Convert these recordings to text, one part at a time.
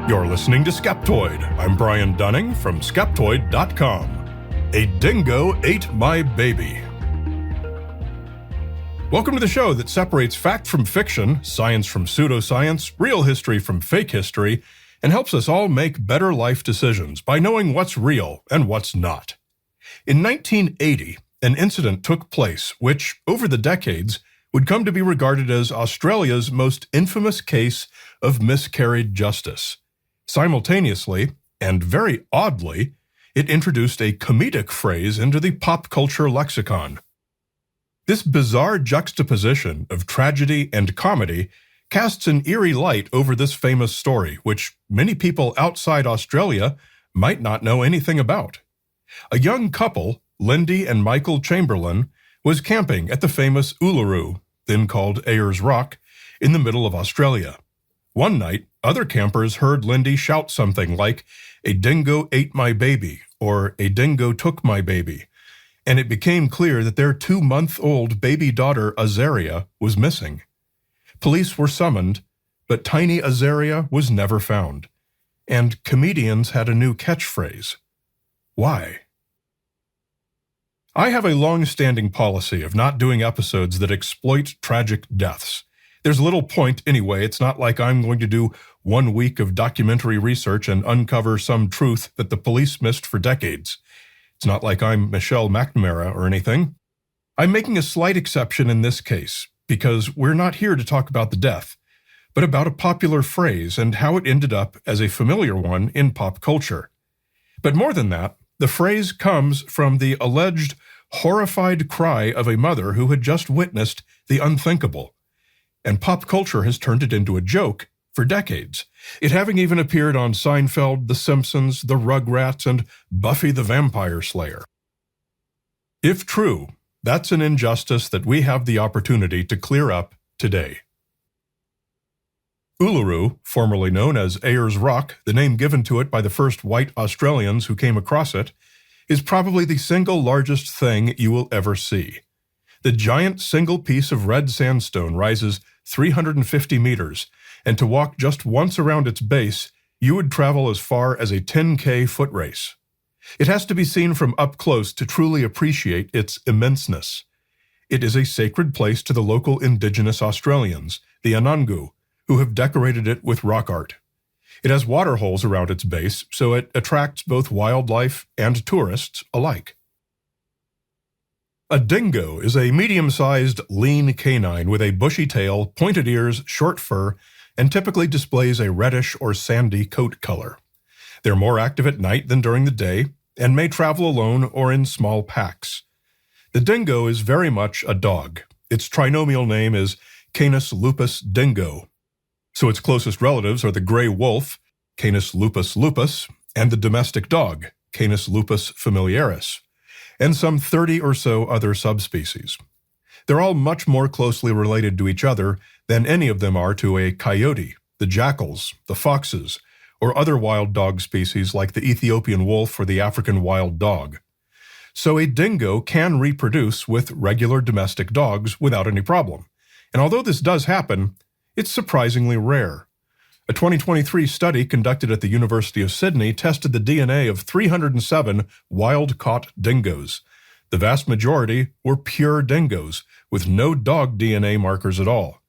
You're listening to Skeptoid. I'm Brian Dunning from Skeptoid.com. A dingo ate my baby. Welcome to the show that separates fact from fiction, science from pseudoscience, real history from fake history, and helps us all make better life decisions by knowing what's real and what's not. In 1980, an incident took place which, over the decades, would come to be regarded as Australia's most infamous case of miscarried justice. Simultaneously, and very oddly, it introduced a comedic phrase into the pop culture lexicon. This bizarre juxtaposition of tragedy and comedy casts an eerie light over this famous story, which many people outside Australia might not know anything about. A young couple, Lindy and Michael Chamberlain, was camping at the famous Uluru, then called Ayers Rock, in the middle of Australia. One night, other campers heard Lindy shout something like, "A dingo ate my baby," or "A dingo took my baby," and it became clear that their 2-month-old baby daughter, Azaria, was missing. Police were summoned, but tiny Azaria was never found, and comedians had a new catchphrase. Why? I have a long-standing policy of not doing episodes that exploit tragic deaths. There's little point anyway. It's not like I'm going to do 1 week of documentary research and uncover some truth that the police missed for decades. It's not like I'm Michelle McNamara or anything. I'm making a slight exception in this case, because we're not here to talk about the death, but about a popular phrase and how it ended up as a familiar one in pop culture. But more than that, the phrase comes from the alleged horrified cry of a mother who had just witnessed the unthinkable. And pop culture has turned it into a joke for decades, it having even appeared on Seinfeld, The Simpsons, The Rugrats, and Buffy the Vampire Slayer. If true, that's an injustice that we have the opportunity to clear up today. Uluru, formerly known as Ayers Rock, the name given to it by the first white Australians who came across it, is probably the single largest thing you will ever see. The giant single piece of red sandstone rises 350 meters, and to walk just once around its base, you would travel as far as a 10K foot race. It has to be seen from up close to truly appreciate its immenseness. It is a sacred place to the local indigenous Australians, the Anangu, who have decorated it with rock art. It has water holes around its base, so it attracts both wildlife and tourists alike. A dingo is a medium-sized, lean canine with a bushy tail, pointed ears, short fur, and typically displays a reddish or sandy coat color. They're more active at night than during the day, and may travel alone or in small packs. The dingo is very much a dog. Its trinomial name is Canis lupus dingo. So its closest relatives are the gray wolf, Canis lupus lupus, and the domestic dog, Canis lupus familiaris, and some 30 or so other subspecies. They're all much more closely related to each other than any of them are to a coyote, the jackals, the foxes, or other wild dog species like the Ethiopian wolf or the African wild dog. So a dingo can reproduce with regular domestic dogs without any problem. And although this does happen, it's surprisingly rare. A 2023 study conducted at the University of Sydney tested the DNA of 307 wild-caught dingoes. The vast majority were pure dingoes, with no dog DNA markers at all.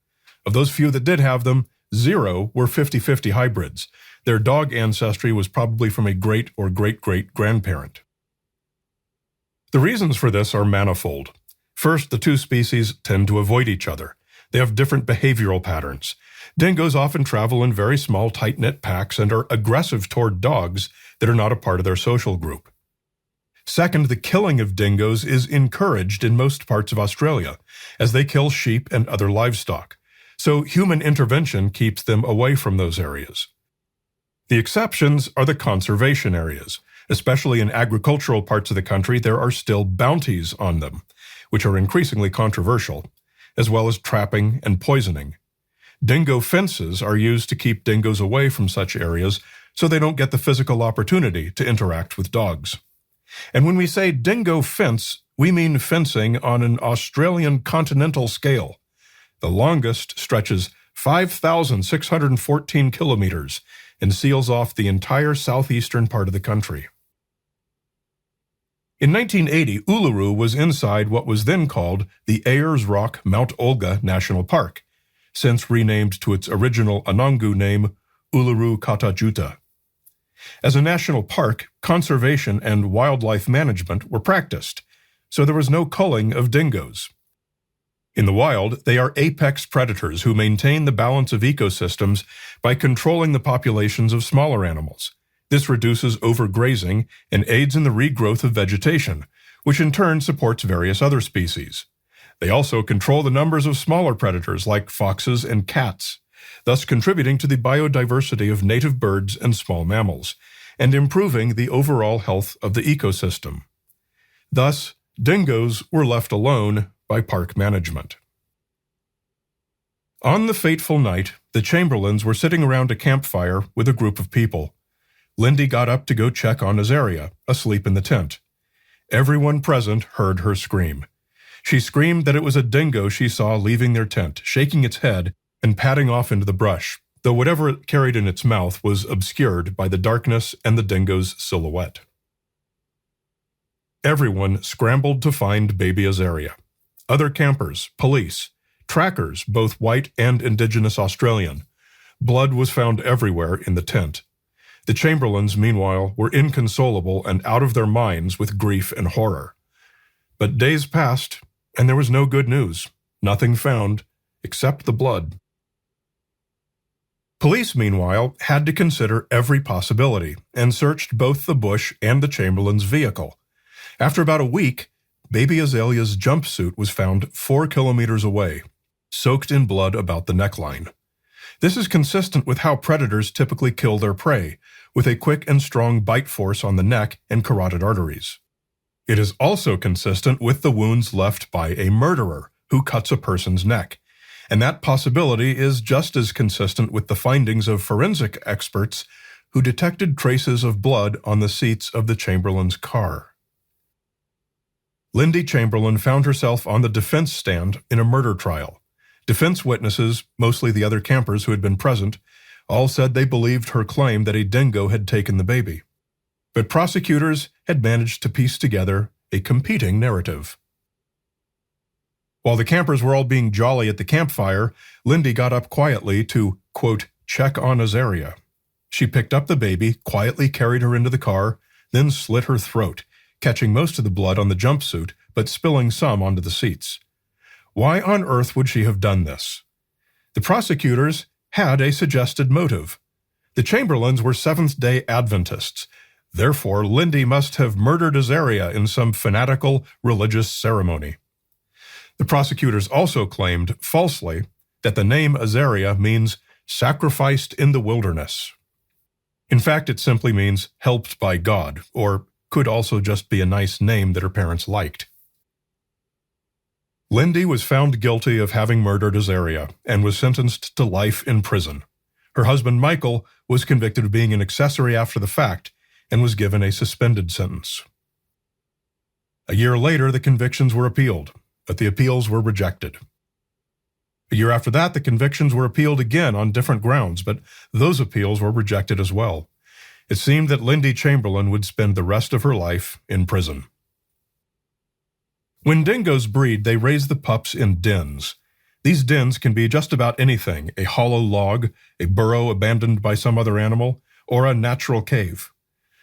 Of those few that did have them, 0 were 50-50 hybrids. Their dog ancestry was probably from a great or great-great-grandparent. The reasons for this are manifold. First, the two species tend to avoid each other. They have different behavioral patterns. Dingoes often travel in very small, tight-knit packs and are aggressive toward dogs that are not a part of their social group. Second, the killing of dingoes is encouraged in most parts of Australia, as they kill sheep and other livestock. So human intervention keeps them away from those areas. The exceptions are the conservation areas. Especially in agricultural parts of the country, there are still bounties on them, which are increasingly controversial, as well as trapping and poisoning. Dingo fences are used to keep dingoes away from such areas so they don't get the physical opportunity to interact with dogs. And when we say dingo fence, we mean fencing on an Australian continental scale. The longest stretches 5,614 kilometers and seals off the entire southeastern part of the country. In 1980, Uluru was inside what was then called the Ayers Rock Mount Olga National Park, since renamed to its original Anangu name, Uluru Kata Juta. As a national park, conservation and wildlife management were practiced, so there was no culling of dingoes. In the wild, they are apex predators who maintain the balance of ecosystems by controlling the populations of smaller animals. This reduces overgrazing and aids in the regrowth of vegetation, which in turn supports various other species. They also control the numbers of smaller predators like foxes and cats, thus contributing to the biodiversity of native birds and small mammals, and improving the overall health of the ecosystem. Thus, dingoes were left alone by park management. On the fateful night, the Chamberlains were sitting around a campfire with a group of people. Lindy got up to go check on Azaria, asleep in the tent. Everyone present heard her scream. She screamed that it was a dingo she saw leaving their tent, shaking its head and padding off into the brush, though whatever it carried in its mouth was obscured by the darkness and the dingo's silhouette. Everyone scrambled to find baby Azaria. Other campers, police, trackers, both white and indigenous Australian. Blood was found everywhere in the tent. The Chamberlains, meanwhile, were inconsolable and out of their minds with grief and horror. But days passed, and there was no good news. Nothing found, except the blood. Police, meanwhile, had to consider every possibility and searched both the bush and the Chamberlains' vehicle. After about a week, baby Azalea's jumpsuit was found 4 kilometers away, soaked in blood about the neckline. This is consistent with how predators typically kill their prey, with a quick and strong bite force on the neck and carotid arteries. It is also consistent with the wounds left by a murderer who cuts a person's neck, and that possibility is just as consistent with the findings of forensic experts who detected traces of blood on the seats of the Chamberlain's car. Lindy Chamberlain found herself on the defense stand in a murder trial. Defense witnesses, mostly the other campers who had been present, all said they believed her claim that a dingo had taken the baby. But prosecutors had managed to piece together a competing narrative. While the campers were all being jolly at the campfire, Lindy got up quietly to, quote, check on Azaria. She picked up the baby, quietly carried her into the car, then slit her throat, catching most of the blood on the jumpsuit, but spilling some onto the seats. Why on earth would she have done this? The prosecutors had a suggested motive. The Chamberlains were Seventh-day Adventists. Therefore, Lindy must have murdered Azaria in some fanatical religious ceremony. The prosecutors also claimed, falsely, that the name Azaria means sacrificed in the wilderness. In fact, it simply means helped by God, or could also just be a nice name that her parents liked. Lindy was found guilty of having murdered Azaria and was sentenced to life in prison. Her husband, Michael, was convicted of being an accessory after the fact and was given a suspended sentence. A year later, the convictions were appealed, but the appeals were rejected. A year after that, the convictions were appealed again on different grounds, but those appeals were rejected as well. It seemed that Lindy Chamberlain would spend the rest of her life in prison. When dingoes breed, they raise the pups in dens. These dens can be just about anything: a hollow log, a burrow abandoned by some other animal, or a natural cave.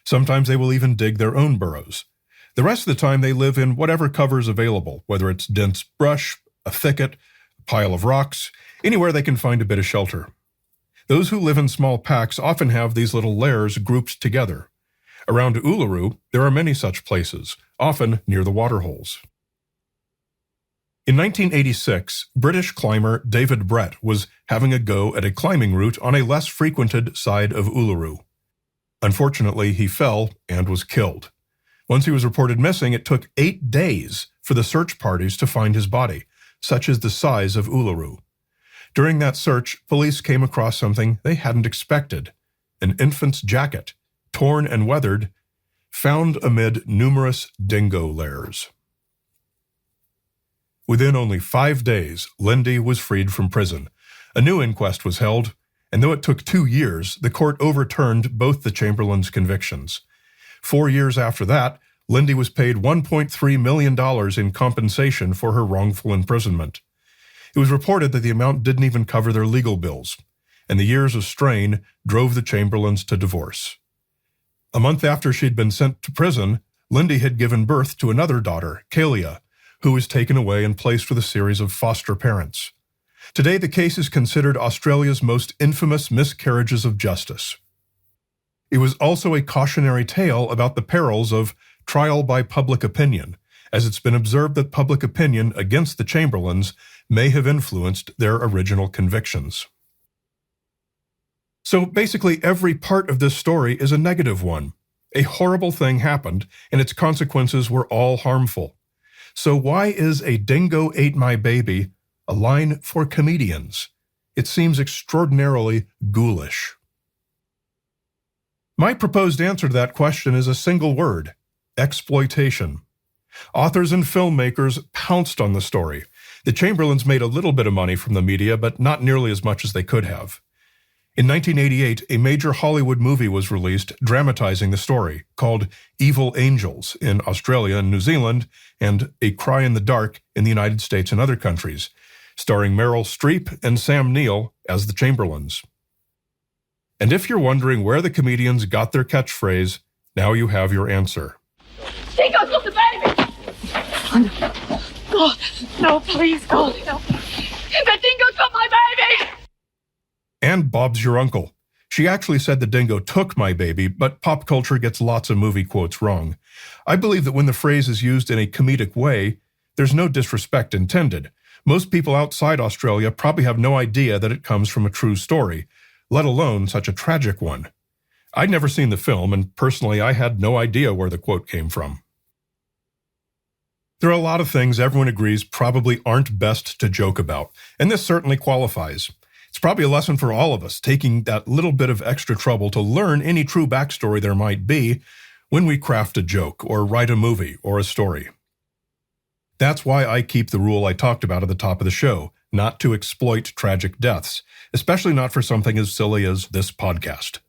Sometimes they will even dig their own burrows. The rest of the time they live in whatever cover is available, whether it's dense brush, a thicket, a pile of rocks, anywhere they can find a bit of shelter. Those who live in small packs often have these little lairs grouped together. Around Uluru, there are many such places, often near the waterholes. In 1986, British climber David Brett was having a go at a climbing route on a less frequented side of Uluru. Unfortunately, he fell and was killed. Once he was reported missing, it took 8 days for the search parties to find his body, such is the size of Uluru. During that search, police came across something they hadn't expected: an infant's jacket, torn and weathered, found amid numerous dingo lairs. Within only 5 days, Lindy was freed from prison. A new inquest was held, and though it took 2 years, the court overturned both the Chamberlains' convictions. 4 years after that, Lindy was paid $1.3 million in compensation for her wrongful imprisonment. It was reported that the amount didn't even cover their legal bills, and the years of strain drove the Chamberlains to divorce. A month after she'd been sent to prison, Lindy had given birth to another daughter, Kalia, who was taken away and placed with a series of foster parents. Today, the case is considered Australia's most infamous miscarriages of justice. It was also a cautionary tale about the perils of trial by public opinion, as it's been observed that public opinion against the Chamberlains may have influenced their original convictions. So basically, every part of this story is a negative one. A horrible thing happened, and its consequences were all harmful. So why is "a dingo ate my baby" a line for comedians? It seems extraordinarily ghoulish. My proposed answer to that question is a single word: exploitation. Authors and filmmakers pounced on the story. The Chamberlains made a little bit of money from the media, but not nearly as much as they could have. In 1988, a major Hollywood movie was released dramatizing the story, called Evil Angels in Australia and New Zealand, and A Cry in the Dark in the United States and other countries, starring Meryl Streep and Sam Neill as the Chamberlains. And if you're wondering where the comedians got their catchphrase, now you have your answer. Dingo took the baby! God, no, please, God, no. The dingo took my baby! And Bob's your uncle. She actually said the dingo took my baby, but pop culture gets lots of movie quotes wrong. I believe that when the phrase is used in a comedic way, there's no disrespect intended. Most people outside Australia probably have no idea that it comes from a true story, let alone such a tragic one. I'd never seen the film, and personally I had no idea where the quote came from. There are a lot of things everyone agrees probably aren't best to joke about, and this certainly qualifies. It's probably a lesson for all of us, taking that little bit of extra trouble to learn any true backstory there might be when we craft a joke or write a movie or a story. That's why I keep the rule I talked about at the top of the show, not to exploit tragic deaths, especially not for something as silly as this podcast.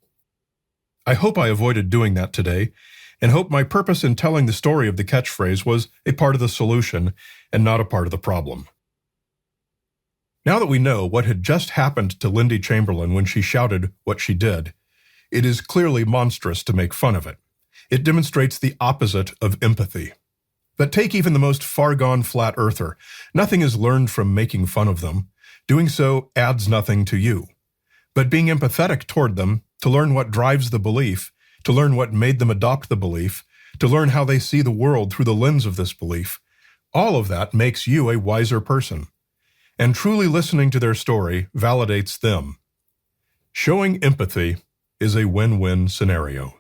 I hope I avoided doing that today, and hope my purpose in telling the story of the catchphrase was a part of the solution and not a part of the problem. Now that we know what had just happened to Lindy Chamberlain when she shouted what she did, it is clearly monstrous to make fun of it. It demonstrates the opposite of empathy. But take even the most far-gone flat earther. Nothing is learned from making fun of them. Doing so adds nothing to you. But being empathetic toward them, to learn what drives the belief, to learn what made them adopt the belief, to learn how they see the world through the lens of this belief, all of that makes you a wiser person. And truly listening to their story validates them. Showing empathy is a win-win scenario.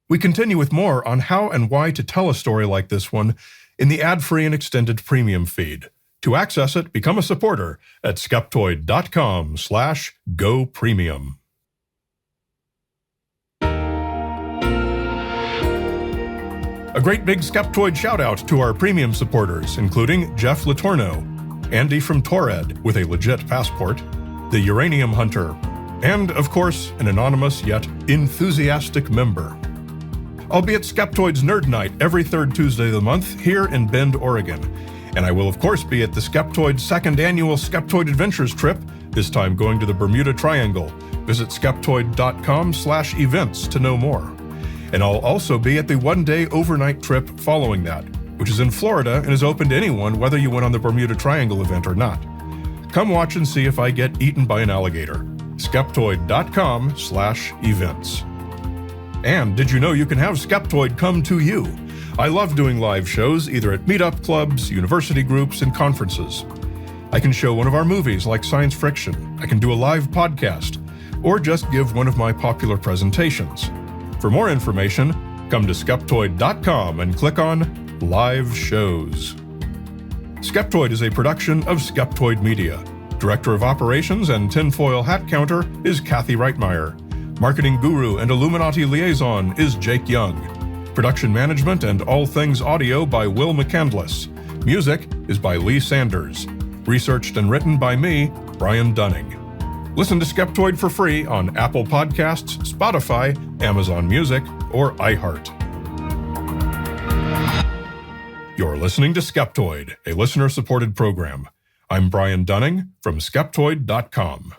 We continue with more on how and why to tell a story like this one in the ad-free and extended premium feed. To access it, become a supporter at skeptoid.com/gopremium. A great big Skeptoid shout-out to our premium supporters, including Jeff Latorno, Andy from Torred with a legit passport, the Uranium Hunter, and, of course, an anonymous yet enthusiastic member. I'll be at Skeptoid's Nerd Night every third Tuesday of the month here in Bend, Oregon. And I will, of course, be at the Skeptoid second annual Skeptoid Adventures trip, this time going to the Bermuda Triangle. Visit skeptoid.com/events to know more. And I'll also be at the one-day overnight trip following that, which is in Florida and is open to anyone whether you went on the Bermuda Triangle event or not. Come watch and see if I get eaten by an alligator. Skeptoid.com/events. And did you know you can have Skeptoid come to you? I love doing live shows, either at meetup clubs, university groups, and conferences. I can show one of our movies like science fiction. I can do a live podcast, or just give one of my popular presentations. For more information, come to skeptoid.com and click on Live Shows. Skeptoid is a production of Skeptoid Media. Director of Operations and Tinfoil Hat Counter is Kathy Reitmeyer. Marketing Guru and Illuminati Liaison is Jake Young. Production Management and All Things Audio by Will McCandless. Music is by Lee Sanders. Researched and written by me, Brian Dunning. Listen to Skeptoid for free on Apple Podcasts, Spotify, Amazon Music, or iHeart. You're listening to Skeptoid, a listener-supported program. I'm Brian Dunning from Skeptoid.com.